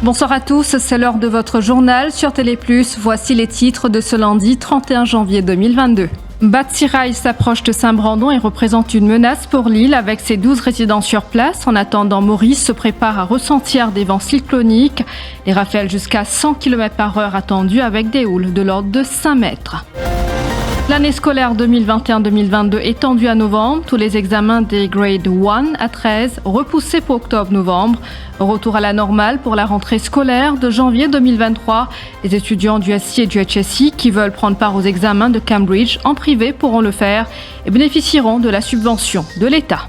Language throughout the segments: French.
Bonsoir à tous, c'est l'heure de votre journal sur Télé+. Voici les titres de ce lundi 31 janvier 2022. Batsirai s'approche de Saint-Brandon et représente une menace pour l'île avec ses 12 résidents sur place. En attendant, Maurice se prépare à ressentir des vents cycloniques. Les rafales jusqu'à 100 km/h attendues avec des houles de l'ordre de 5 mètres. L'année scolaire 2021-2022 étendue à novembre. Tous les examens des grades 1 à 13 repoussés pour octobre-novembre. Retour à la normale pour la rentrée scolaire de janvier 2023. Les étudiants du SI et du HSI qui veulent prendre part aux examens de Cambridge en privé pourront le faire et bénéficieront de la subvention de l'État.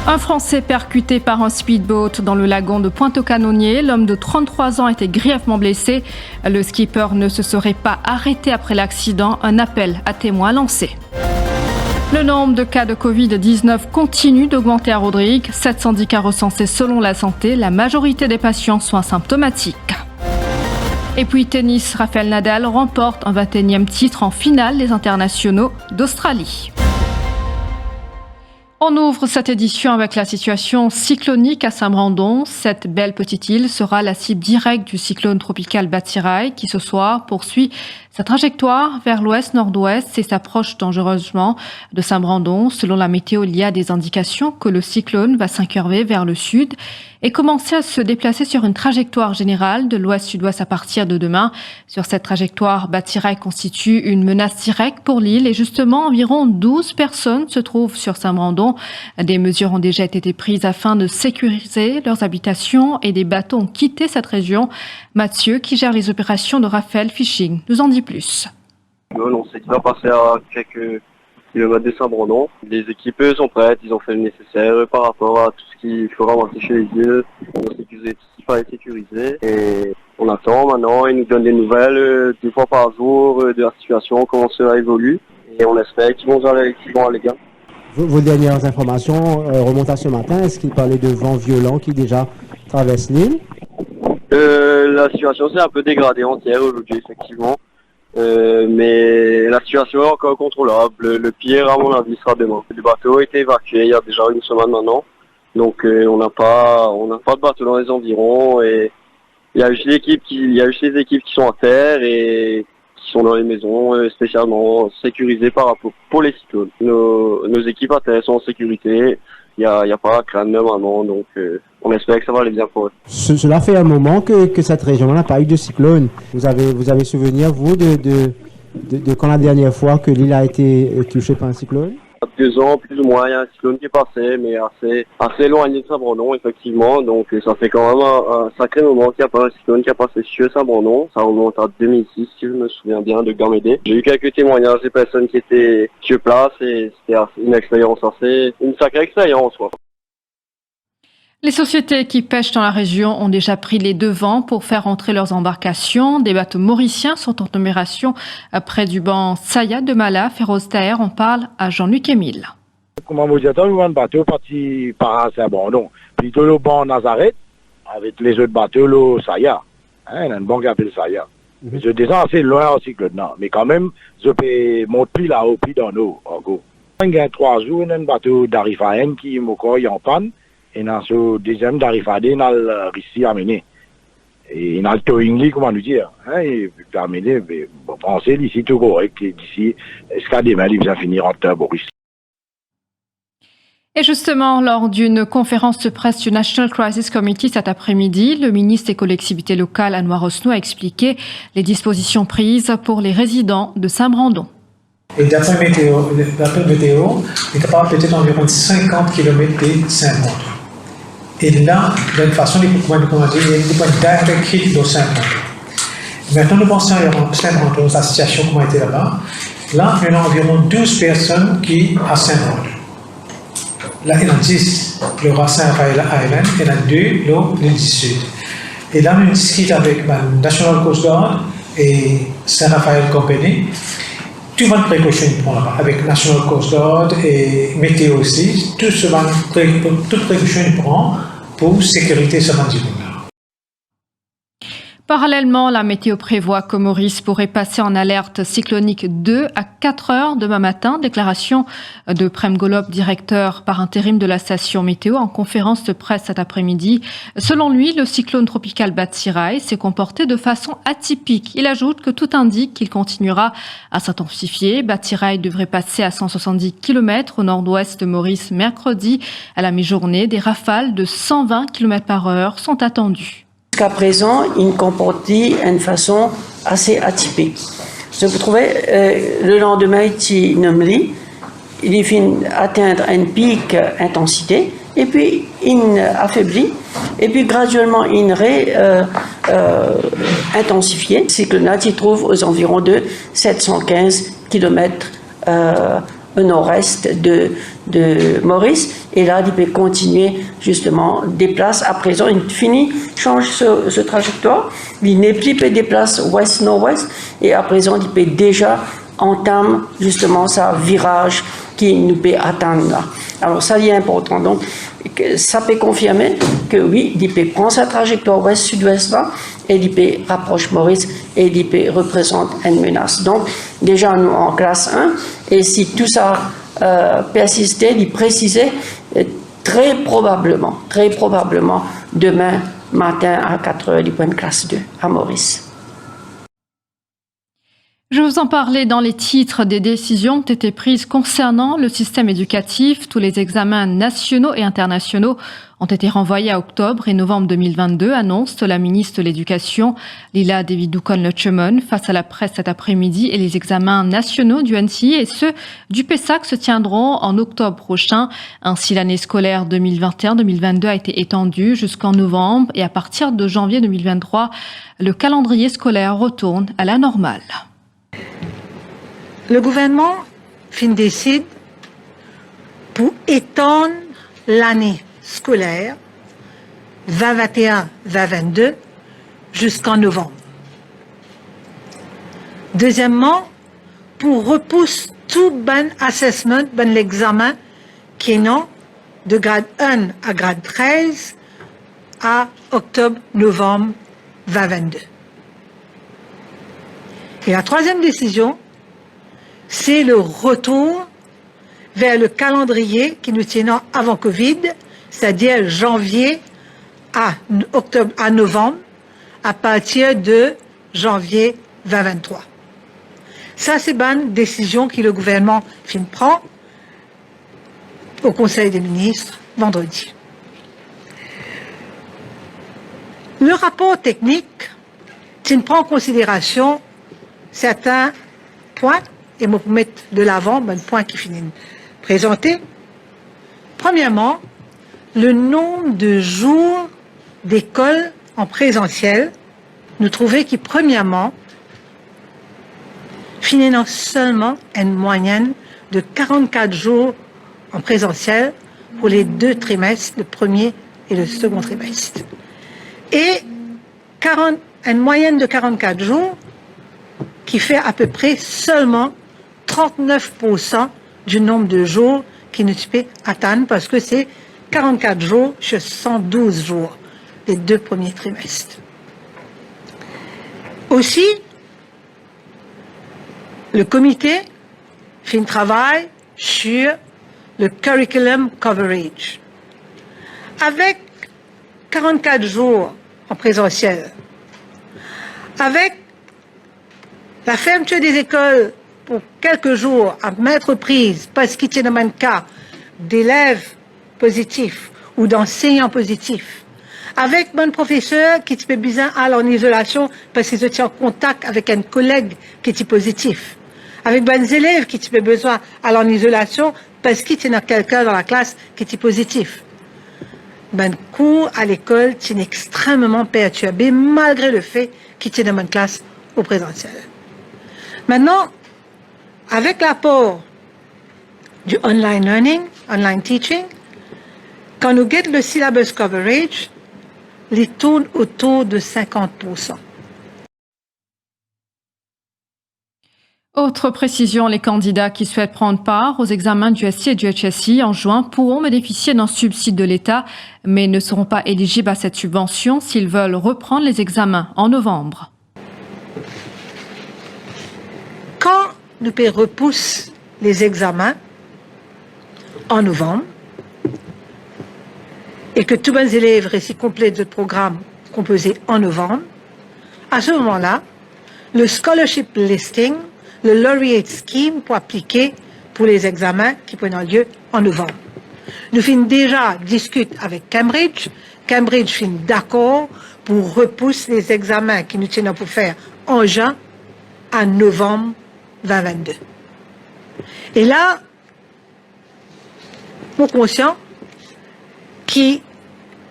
Un Français percuté par un speedboat dans le lagon de Pointe-aux-Canonniers. L'homme de 33 ans était grièvement blessé. Le skipper ne se serait pas arrêté après l'accident. Un appel à témoins lancé. Le nombre de cas de Covid-19 continue d'augmenter à Rodrigue. 710 cas recensés selon la santé. La majorité des patients sont asymptomatiques. Et puis tennis, Rafael Nadal remporte un 21e titre en finale des internationaux d'Australie. On ouvre cette édition avec la situation cyclonique à Saint-Brandon. Cette belle petite île sera la cible directe du cyclone tropical Batsirai qui ce soir poursuit sa trajectoire vers l'ouest-nord-ouest et s'approche dangereusement de Saint-Brandon. Selon la météo, il y a des indications que le cyclone va s'incurver vers le sud et commencer à se déplacer sur une trajectoire générale de l'ouest-sud-ouest à partir de demain. Sur cette trajectoire, Batsirai constitue une menace directe pour l'île et justement environ 12 personnes se trouvent sur Saint-Brandon. Des mesures ont déjà été prises afin de sécuriser leurs habitations et des bateaux ont quitté cette région. Mathieu, qui gère les opérations de Raphaël Fishing, nous en dit plus. On sait qu'il va passer à quelques kilomètres de Saint-Brandon. Les équipes sont prêtes, ils ont fait le nécessaire par rapport à tout ce qu'il faut ramasser chez les îles. On a sécurisé tout ce qu'il fallait sécuriser et on attend maintenant. Ils nous donnent des nouvelles 2 fois par jour de la situation, comment cela évolue et on espère qu'ils vont aller bien. Vos dernières informations remontent à ce matin. Est-ce qu'il parlait de vents violents qui déjà traversent l'île? La situation s'est un peu dégradée entière aujourd'hui, effectivement. Mais la situation est encore contrôlable. Le pire, à mon avis, sera demain. Le bateau a été évacué il y a déjà une semaine maintenant. Donc on n'a pas de bateau dans les environs. Et il y a juste les équipes qui sont à terre et qui sont dans les maisons spécialement sécurisées par rapport pour les cyclones. Nos équipes à terre sont en sécurité. Il n'y a pas à craindre normalement, donc on espère que ça va aller bien pour eux. Cela fait un moment que cette région n'a pas eu de cyclone. Vous avez souvenir, vous, de quand la dernière fois que l'île a été touchée par un cyclone? 2 ans, plus ou moins, il y a un cyclone qui est passé, mais assez éloigné de Saint-Brandon, effectivement. Donc ça fait quand même un sacré moment qu'il n'y a pas un cyclone qui a passé sur Saint-Brandon. Ça remonte à 2006, si je me souviens bien, de Gamédé. J'ai eu quelques témoignages des personnes qui étaient sur place et c'était une sacrée expérience, quoi. Les sociétés qui pêchent dans la région ont déjà pris les devants pour faire entrer leurs embarcations. Des bateaux mauriciens sont en opération près du banc Saya de Mala, Féroz-Taher. On parle à Jean-Luc Émile. Comme on dit, il y a un bateau parti par Saint-Brandon. Plutôt le banc Nazareth, avec les autres bateaux, le Saya. Il y a un banc qui appelle Saya. Je descends assez loin en cyclone, non. Mais quand même, je peux monter là-haut, puis dans l'eau, encore. Il y a 3 jours, il y a un bateau d'Arifaen qui est en panne. Et dans ce deuxième d'Arifadé, il y a le récit amené. Et il y a le towing, comment nous dire. Et puis amené, bon, pensez d'ici tout correct. Et d'ici, jusqu'à demain, il va finir en terre, Boris. Et justement, lors d'une conférence de presse du National Crisis Committee cet après-midi, le ministre des collectivités locales, Anouar Osno, a expliqué les dispositions prises pour les résidents de Saint-Brandon. Et d'après météo, il est capable peut-être environ 50 km de Saint-Brandon. Et là, d'une façon, il y a des points directs de Saint-Brandon. Maintenant, nous pensons à Saint-Brandon, la situation comment était là-bas. Là, il y a environ 12 personnes qui à Saint-Brandon. là, il y en a 10, le Roi Saint-Raphaël Island, il y en a 2, l'île du Sud. Et là, on discute avec la National Coast Guard et Saint-Raphaël Company. Tout le précaution prend là-bas, avec National Coast Guard et météo aussi, toute précaution prend pour sécurité sur l'environnement. Parallèlement, la météo prévoit que Maurice pourrait passer en alerte cyclonique 2 à 4 heures demain matin. Déclaration de Prem Golob, directeur par intérim de la station météo, en conférence de presse cet après-midi. Selon lui, le cyclone tropical Batsirai s'est comporté de façon atypique. Il ajoute que tout indique qu'il continuera à s'intensifier. Batsirai devrait passer à 170 km au nord-ouest de Maurice mercredi à la mi-journée. Des rafales de 120 km/h sont attendues. Jusqu'à présent, il comportait une façon assez atypique. Je vous trouvais le lendemain, il finit atteindre un pic intensité, et puis il affaiblit, et puis graduellement il intensifié. C'est que là, il trouve aux environs de 715 km au nord-est de Maurice, et là, il peut continuer justement, déplace. À présent, il finit, change ce trajectoire, il n'est plus peut déplace ouest-nord-ouest, et à présent, il peut déjà entame justement sa virage qui nous peut atteindre là. Alors, ça, il est important. Donc, ça peut confirmer que oui, il peut prendre sa trajectoire ouest-sud-ouest là, et il peut rapproche Maurice, et il peut représente une menace. Donc, déjà, nous en classe 1, et si tout ça persistait, il précisait très probablement, demain matin à 4 heures, il prend une classe 2 à Maurice. Je vous en parlais dans les titres. Des décisions ont été prises concernant le système éducatif. Tous les examens nationaux et internationaux ont été renvoyés à octobre et novembre 2022, annonce la ministre de l'Éducation, Lila Devi-Dukon-Lechemon, face à la presse cet après-midi. Et les examens nationaux du NCI et ceux du PESAC se tiendront en octobre prochain. Ainsi, l'année scolaire 2021-2022 a été étendue jusqu'en novembre et à partir de janvier 2023, le calendrier scolaire retourne à la normale. Le gouvernement décide pour étendre l'année scolaire 2021-2022 jusqu'en novembre. Deuxièmement, pour repousser tout bon assessment, l'examen qui est non de grade 1 à grade 13 à octobre-novembre 2022. Et la troisième décision, c'est le retour vers le calendrier qui nous tenait avant Covid, c'est-à-dire janvier à novembre, à partir de janvier 2023. Ça, c'est une décision que le gouvernement prend au Conseil des ministres vendredi. Le rapport technique prend en considération certains points, et je vais mettre de l'avant un point qui finit de présenter. Premièrement, le nombre de jours d'école en présentiel, nous trouvons que premièrement, finit seulement une moyenne de 44 jours en présentiel pour les 2 trimestres, le premier et le second trimestre. Et une moyenne de 44 jours qui fait à peu près seulement 39% du nombre de jours qui nous peut atteindre, parce que c'est 44 jours sur 112 jours les 2 premiers trimestres. Aussi, le comité fait un travail sur le curriculum coverage. Avec 44 jours en présentiel, avec la fermeture des écoles pour quelques jours à maintes reprises parce qu'il y a un cas d'élèves positifs ou d'enseignants positifs, avec un professeur qui peut besoin aller en isolation parce qu'il est en contact avec un collègue qui est positif, avec des élèves qui ont besoin d'aller en isolation parce qu'il y a quelqu'un dans la classe qui est positif. Le cours à l'école est extrêmement perturbé malgré le fait qu'il y ait dans une classe au présentiel. Maintenant, avec l'apport du online learning, online teaching, Quand nous guettons le syllabus coverage, il tourne autour de 50%. Autre précision, les candidats qui souhaitent prendre part aux examens du SI et du HSI en juin pourront bénéficier d'un subside de l'État, mais ne seront pas éligibles à cette subvention s'ils veulent reprendre les examens en novembre. Quand nous repoussons les examens en novembre et que tous les élèves récits complets de programme composés en novembre, à ce moment-là, le scholarship listing, le laureate scheme pour appliquer pour les examens qui prennent lieu en novembre. Nous finissons déjà discuter avec Cambridge. Cambridge finit d'accord pour repousser les examens qui nous tiennent pour faire en juin à novembre 2022. Et là, nous sommes conscients que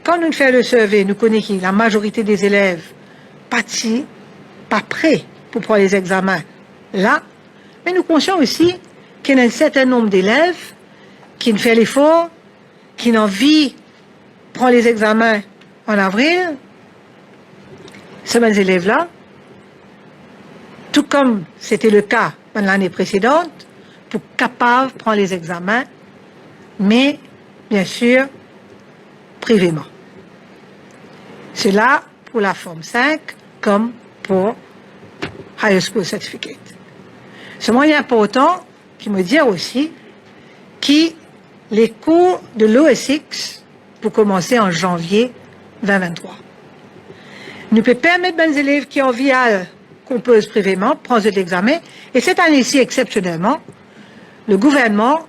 quand nous faisons le survey, nous connaissons que la majorité des élèves pas prêts pour prendre les examens là, mais nous sommes conscients aussi qu'il y a un certain nombre d'élèves qui ne font l'effort, qui ont envie de prendre les examens en avril. Ces élèves-là, tout comme c'était le cas l'année précédente, pour capables de prendre les examens, mais bien sûr, privément. Cela pour la forme 5 comme pour Higher School Certificate. C'est moyen important qui me dit aussi que les cours de l'OSX pour commencer en janvier 2023. Nous peut permettre aux élèves qui ont envie à composent privément, prendre cet examen, et cette année-ci, exceptionnellement, le gouvernement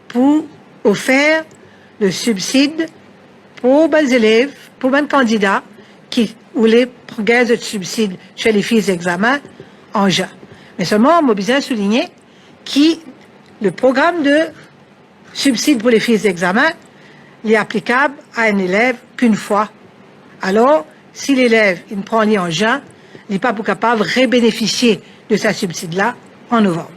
pour offrir le subside pour les élèves, pour les candidats qui voulaient gagner ce subside chez les filles d'examen en juin. Mais seulement, on a besoin de souligner que le programme de subside pour les filles d'examen est applicable à un élève qu'une fois. Alors, si l'élève ne prend rien en juin, il n'est pas capable de rebénéficier de sa subside-là en novembre.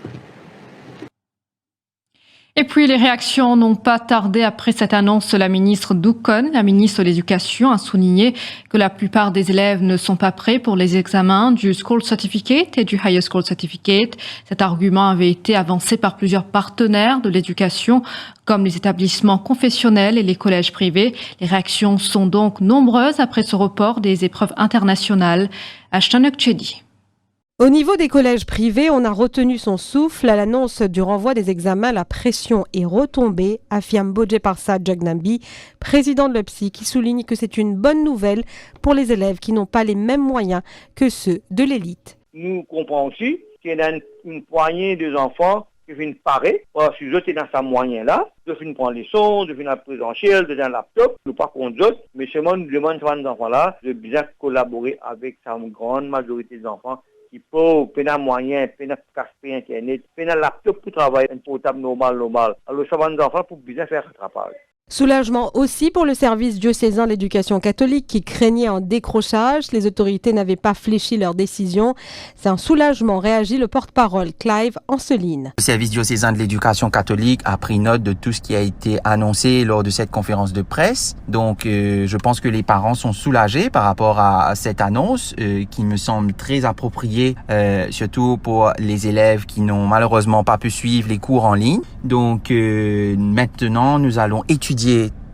Et puis les réactions n'ont pas tardé après cette annonce. La ministre Doukon, la ministre de l'Éducation, a souligné que la plupart des élèves ne sont pas prêts pour les examens du School Certificate et du Higher School Certificate. Cet argument avait été avancé par plusieurs partenaires de l'éducation, comme les établissements confessionnels et les collèges privés. Les réactions sont donc nombreuses après ce report des épreuves internationales. Ashton Ukchedi. Au niveau des collèges privés, on a retenu son souffle à l'annonce du renvoi des examens. La pression est retombée, affirme Bodje Parsa Jagnambi, président de l'UPSI, qui souligne que c'est une bonne nouvelle pour les élèves qui n'ont pas les mêmes moyens que ceux de l'élite. Nous comprenons aussi qu'il y a une poignée d'enfants qui viennent parer, si eux sont dans sa moyen-là, de venir prendre les sons, de venir présentiel, de dans laptop, nous pas contre eux, mais seulement nous demandons à ces enfants-là de bien collaborer avec sa grande majorité des enfants qui peuvent payer un moyen, payer un casque internet, payer un laptop pour travailler un portable normal. Alors ça va nous enfants pour bien faire ce travail. Soulagement aussi pour le service diocésain de l'éducation catholique qui craignait un décrochage. Les autorités n'avaient pas fléchi leur décision. C'est un soulagement, réagit le porte-parole Clive Anceline. Le service diocésain de l'éducation catholique a pris note de tout ce qui a été annoncé lors de cette conférence de presse. Donc, je pense que les parents sont soulagés par rapport à cette annonce qui me semble très appropriée, surtout pour les élèves qui n'ont malheureusement pas pu suivre les cours en ligne. Donc, maintenant, nous allons étudier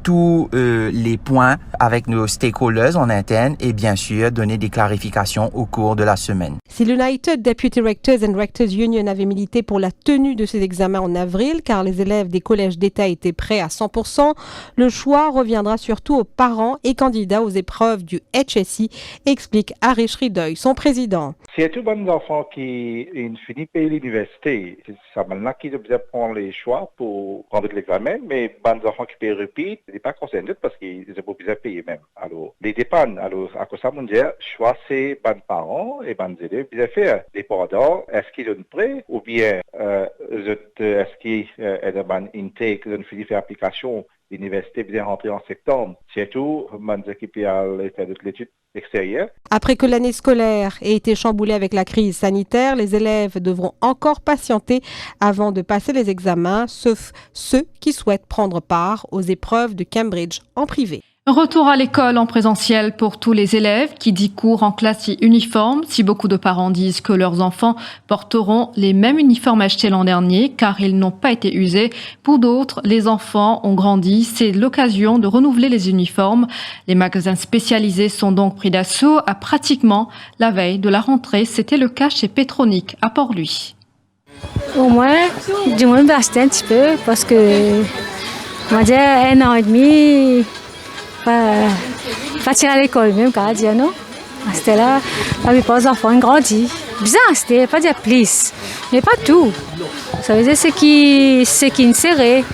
tous les points avec nos stakeholders en interne et bien sûr donner des clarifications au cours de la semaine. Si l'United Deputy Rectors and Rectors Union avait milité pour la tenue de ces examens en avril, car les élèves des collèges d'État étaient prêts à 100%, le choix reviendra surtout aux parents et candidats aux épreuves du HSI, explique Harish Ridoy, son président. C'est tous les enfants qui finissent par l'université, c'est maintenant qu'ils doivent prendre les choix pour prendre l'examen, mais les enfants qui peuvent repeat, ils ne sont pas concernés parce qu'ils ont pas besoin de payer même. Alors, les dépendent. Alors, à cause de ça, on dit, choix c'est les parents et les élèves bien faire. Dépendant, est-ce qu'ils sont prêts ou bien est-ce qu'ils ont une intake, ils ont fini faire application, l'université bien rentrer en septembre. Surtout, les équipes à faire de l'étude extérieur. Après que l'année scolaire ait été chamboulée avec la crise sanitaire, les élèves devront encore patienter avant de passer les examens, sauf ceux qui souhaitent prendre part aux épreuves de Cambridge en privé. Retour à l'école en présentiel pour tous les élèves, qui dit cours en classe et uniforme. Si beaucoup de parents disent que leurs enfants porteront les mêmes uniformes achetés l'an dernier car ils n'ont pas été usés, pour d'autres, les enfants ont grandi. C'est l'occasion de renouveler les uniformes. Les magasins spécialisés sont donc pris d'assaut à pratiquement la veille de la rentrée. C'était le cas chez Petronic à Port-Louis. Au moins, du moins d'acheter un petit peu parce que, on va dire, 1 an et demi, partir à l'école même, quand dire non. C'était là, la plupart des enfants ont grandi. Bien, c'était pas dire plus, mais pas tout. Ça veut dire ce qui est serré,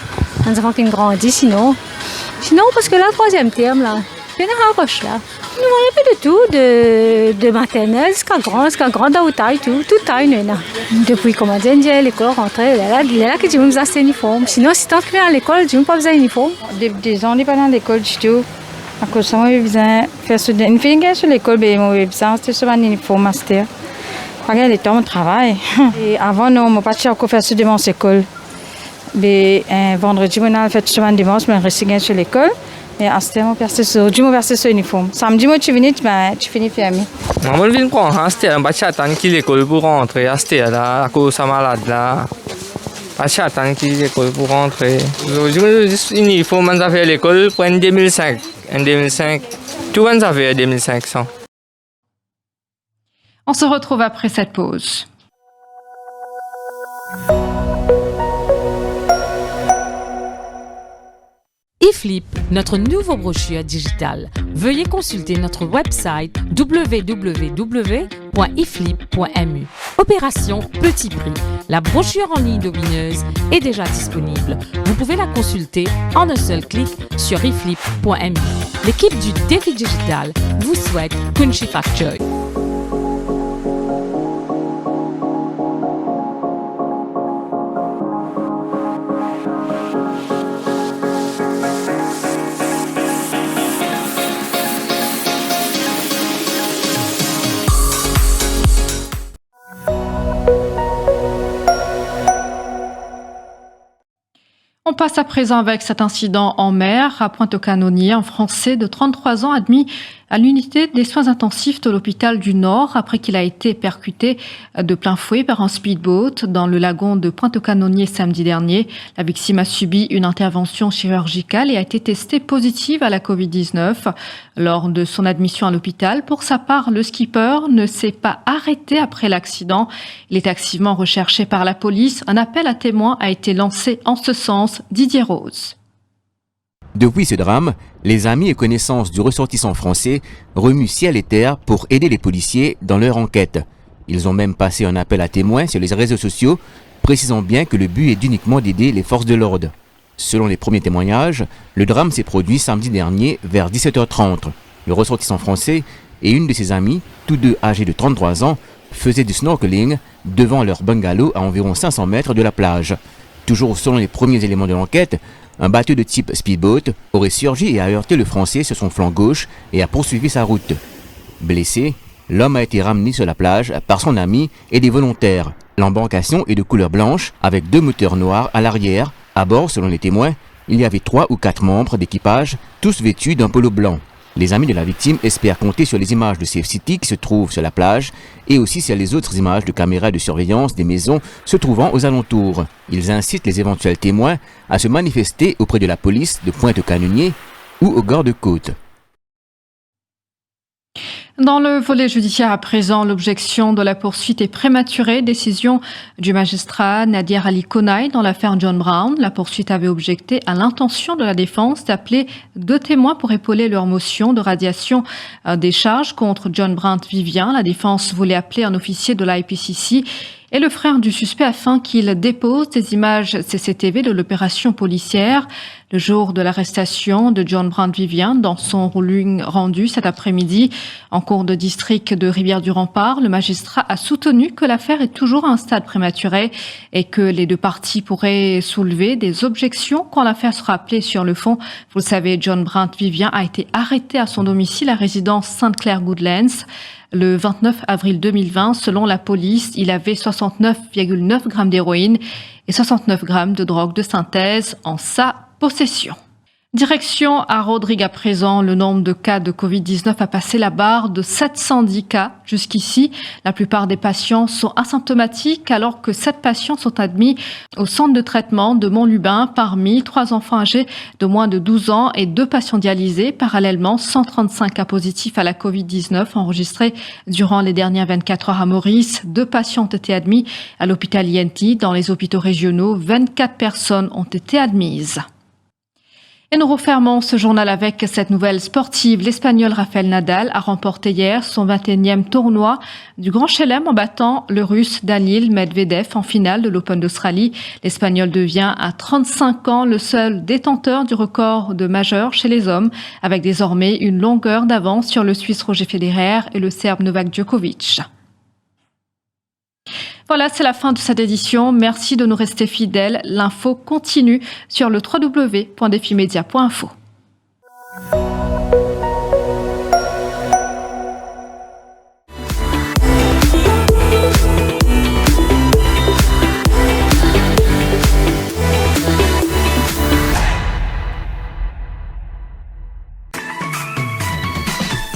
les enfants qui grandissent, sinon, parce que là, 3e terme, là, il y en a rapproche là. Nous, on a pas de tout, de maternelle jusqu'à grande ou taille, tout taille, nous, là. Depuis, comment dire, l'école rentrée, là, que tu nous as acheté uniforme. Sinon, si tu es à l'école, tu n'as pas besoin d'uniforme. Des ans, on n'est pas dans l'école du tout. À cause de ça, on a besoin de faire une fille sur l'école, mais on a besoin de faire un uniforme master. Regarde, le temps de travail. Et avant, non, on n'a pas encore fait ce dimanche à l'école. Mais vendredi, on a fait ce dimanche, mais on reste sur l'école. Et à ce moment, on a fait uniforme. Samedi, tu finis fermé. Moi, je viens prendre un stéa, on va attendre qu'il l'école pour rentrer. À stéa, là, à cause de sa malade, là. On va attendre qu'il l'école pour rentrer. Uniforme, on a fait l'école pour en 2005. En 2005, tout le monde a fait en 2500. On se retrouve après cette pause. eFlip, notre nouveau brochure digital. Veuillez consulter notre website www.eflip.mu. Opération Petit Prix. La brochure en ligne lumineuse est déjà disponible. Vous pouvez la consulter en un seul clic sur eflip.mu. L'équipe du Défi Digital vous souhaite Kunchi Fakchoy. On passe à présent avec cet incident en mer à Pointe-aux-Canonniers. Un Français de 33 ans admis à l'unité des soins intensifs de l'hôpital du Nord après qu'il a été percuté de plein fouet par un speedboat dans le lagon de Pointe-aux-Canonniers samedi dernier. La victime a subi une intervention chirurgicale et a été testée positive à la Covid-19 lors de son admission à l'hôpital. Pour sa part, le skipper ne s'est pas arrêté après l'accident. Il est activement recherché par la police. Un appel à témoins a été lancé en ce sens. Didier Rose. Depuis ce drame, les amis et connaissances du ressortissant français remuent ciel et terre pour aider les policiers dans leur enquête. Ils ont même passé un appel à témoins sur les réseaux sociaux, précisant bien que le but est uniquement d'aider les forces de l'ordre. Selon les premiers témoignages, le drame s'est produit samedi dernier vers 17h30. Le ressortissant français et une de ses amies, tous deux âgés de 33 ans, faisaient du snorkeling devant leur bungalow à environ 500 mètres de la plage. Toujours selon les premiers éléments de l'enquête, un bateau de type speedboat aurait surgi et a heurté le Français sur son flanc gauche et a poursuivi sa route. Blessé, l'homme a été ramené sur la plage par son ami et des volontaires. L'embarcation est de couleur blanche avec 2 moteurs noirs à l'arrière. À bord, selon les témoins, il y avait 3 ou 4 membres d'équipage, tous vêtus d'un polo blanc. Les amis de la victime espèrent compter sur les images de Safe City qui se trouvent sur la plage et aussi sur les autres images de caméras de surveillance des maisons se trouvant aux alentours. Ils incitent les éventuels témoins à se manifester auprès de la police de Pointe-aux-Canonniers ou au garde-côte. Dans le volet judiciaire à présent, l'objection de la poursuite est prématurée. Décision du magistrat Nadir Ali Konaï dans l'affaire John Brown. La poursuite avait objecté à l'intention de la défense d'appeler 2 témoins pour épauler leur motion de radiation des charges contre John Brown Vivien. La défense voulait appeler un officier de l'IPCC Et le frère du suspect afin qu'il dépose des images CCTV de l'opération policière le jour de l'arrestation de John Brandt-Vivian dans son ruling rendu cet après-midi en cour de district de Rivière-du-Rempart. Le magistrat a soutenu que l'affaire est toujours à un stade prématuré et que les deux parties pourraient soulever des objections quand l'affaire sera appelée sur le fond. Vous le savez, John Brandt-Vivian a été arrêté à son domicile à résidence Sainte-Claire-Goodlands le 29 avril 2020. Selon la police, il avait 69,9 grammes d'héroïne et 69 grammes de drogue de synthèse en sa possession. Direction à Rodrigue à présent, le nombre de cas de Covid-19 a passé la barre de 710 cas. Jusqu'ici, la plupart des patients sont asymptomatiques alors que 7 patients sont admis au centre de traitement de Montlubain, parmi 3 enfants âgés de moins de 12 ans et 2 patients dialysés. Parallèlement, 135 cas positifs à la Covid-19 enregistrés durant les dernières 24 heures à Maurice. 2 patients ont été admis à l'hôpital INT. Dans les hôpitaux régionaux, 24 personnes ont été admises. Et nous refermons ce journal avec cette nouvelle sportive. L'Espagnol Rafael Nadal a remporté hier son 21e tournoi du Grand Chelem en battant le Russe Daniil Medvedev en finale de l'Open d'Australie. L'Espagnol devient à 35 ans le seul détenteur du record de majeur chez les hommes, avec désormais une longueur d'avance sur le Suisse Roger Federer et le Serbe Novak Djokovic. Voilà, c'est la fin de cette édition. Merci de nous rester fidèles. L'info continue sur le www.defimedia.info.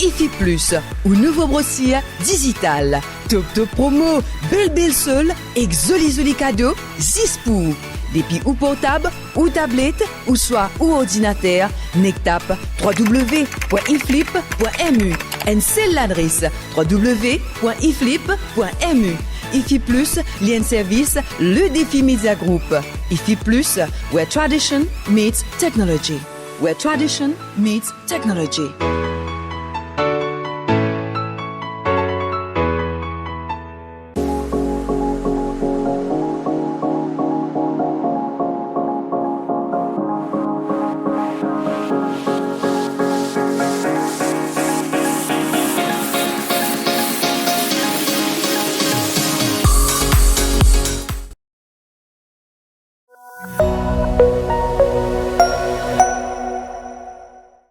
IFI Plus ou nouveau brossier digital. Top promo, belle seule, exoli cadeau, 6 pour. Depuis ou portable, ou tablette, ou soit ou ordinateur, nectap www.iflip.mu. Et c'est l'adresse www.iflip.mu. IFI Plus, lien service, le Défi Media Group. IFI Plus, where tradition meets technology. Where tradition meets technology.